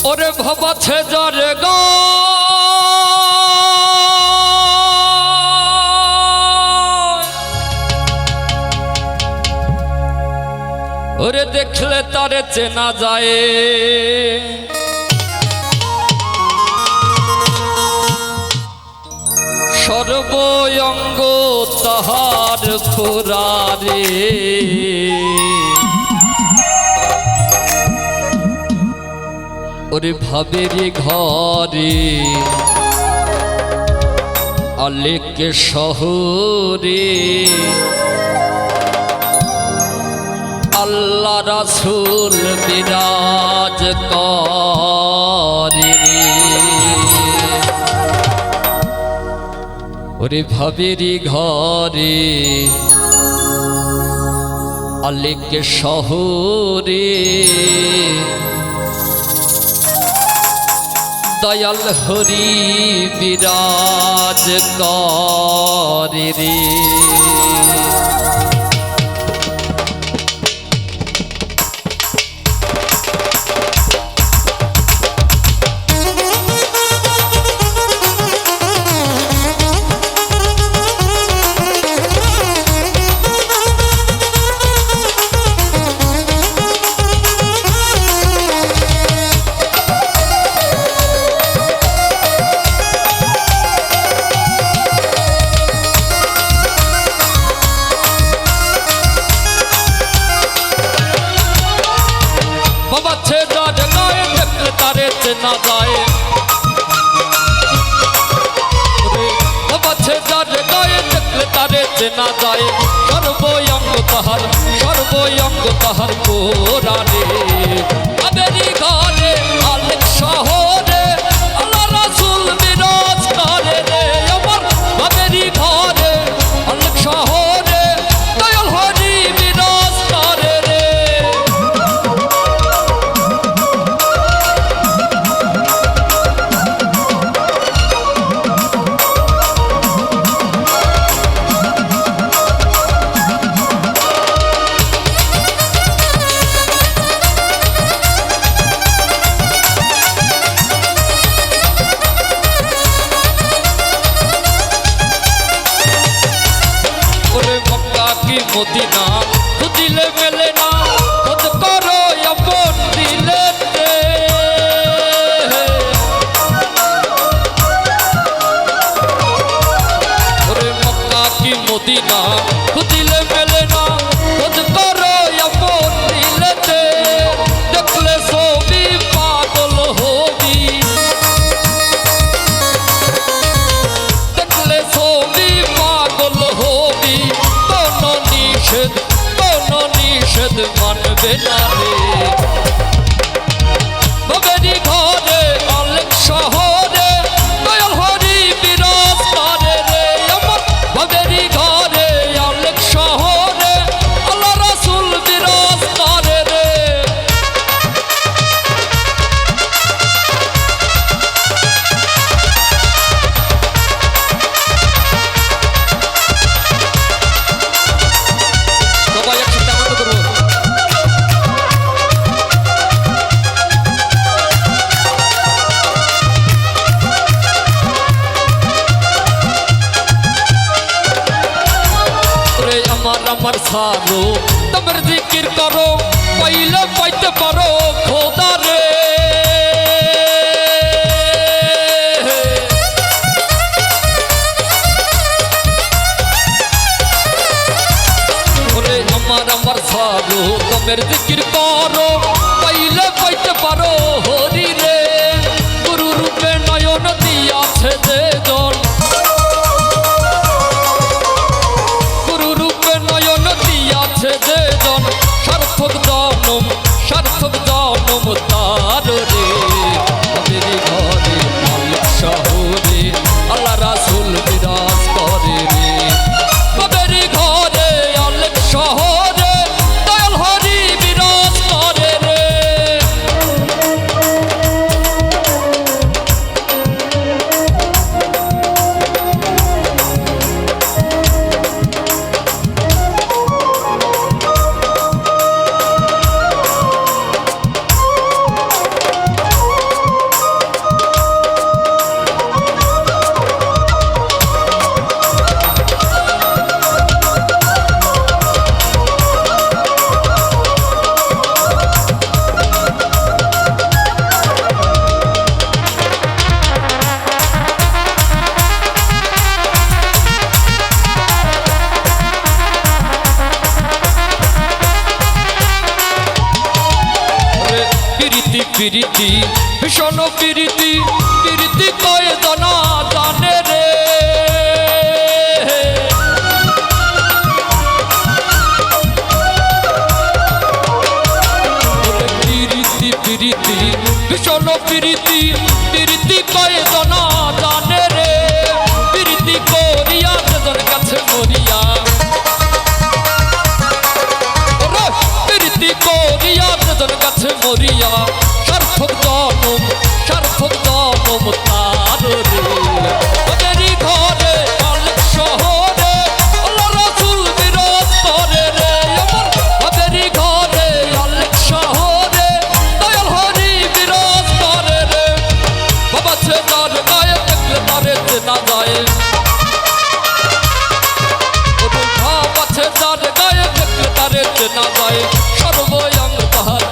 ওরে ভবাছে জরে গো ওরে দেখলে তারে চেনা যায় সর্বঙ্গ তাহার খোরারে ওরে ভাবেরি ঘরে আলেকে শহরে আল্লাহ রাসূল বিরাজ করে ওরে ভাবেরি ঘরে আলেকে শহরে দয়াল হরি বিরাজ করে রে না যায় বাবাছে যার গায়ে দেখলে তারে চেনা যায় সর্বঙ্গ তাহার কোরআনে আবেরি ঘরে আলেক শহরে আল্লাহ রাসূল বিরাজ করে রে আমার আবেরি ঘরে আলেক শহরে দয়াল হরি বিরাজ করে রে মদিনা খুঁজিলে মেলে না খোঁজ করো আপন দিলেতে ওরে মক্কা কি মদিনা খুঁজিলে মেলে না খোঁজ করো আপন দিলেতে দেখলে ছবি পাগল হবি দেখলে ছবি পাগল হবি কোনো নিষেধ মানবে না রে বাবেরি ঘরে আলেক শহরে দয়াল হরি বিরাজ করে রে আমার বাবেরি ঘরে আলেক শহরে আল্লাহ রাসূল বিরাজ করে রে আমার সারো তোমার জিকির করো পাইলে পাইতে পারো খোদা রে ওরে আমার সারো তোমার জিকির করো পাইলে পাইতে পারো হরি রে গুরু রূপে নয়ন দিয়াছে যে জন যে জন সার্থক জনম তার রে আবেরি ঘরে আলেক শহরে আল্লাহ রাসূল বিরাজ করে রে আবেরি ঘরে আলেক শহরে দয়াল হরি বিরাজ করে রে পিরিতি ভীষণ পিরিতি পিরিতি কয় জানা জানে রে পিরিতি পিরিতি ভীষণ পিরিতি পিরিতি কয় জানা জানে রে পিরিতি করিয়া তেজর কাছে মরিয়া পিরিতি করিয়া তেজর কাছে মরিয়া সার্থক জনম তার রে ওদেরই ঘরে মালিক শহরে আল্লাহ রাসূল বিরাজ করে রে আমার ওদেরই ঘরে মালিক শহরে দয়াল হরি বিরাজ করে রে বাবা সে তার গায়ে দেখলে তারে চেনা যায় ওদের ভাব আছে তার গায়ে দেখলে তারে চেনা যায় সর্বয়ং তাহার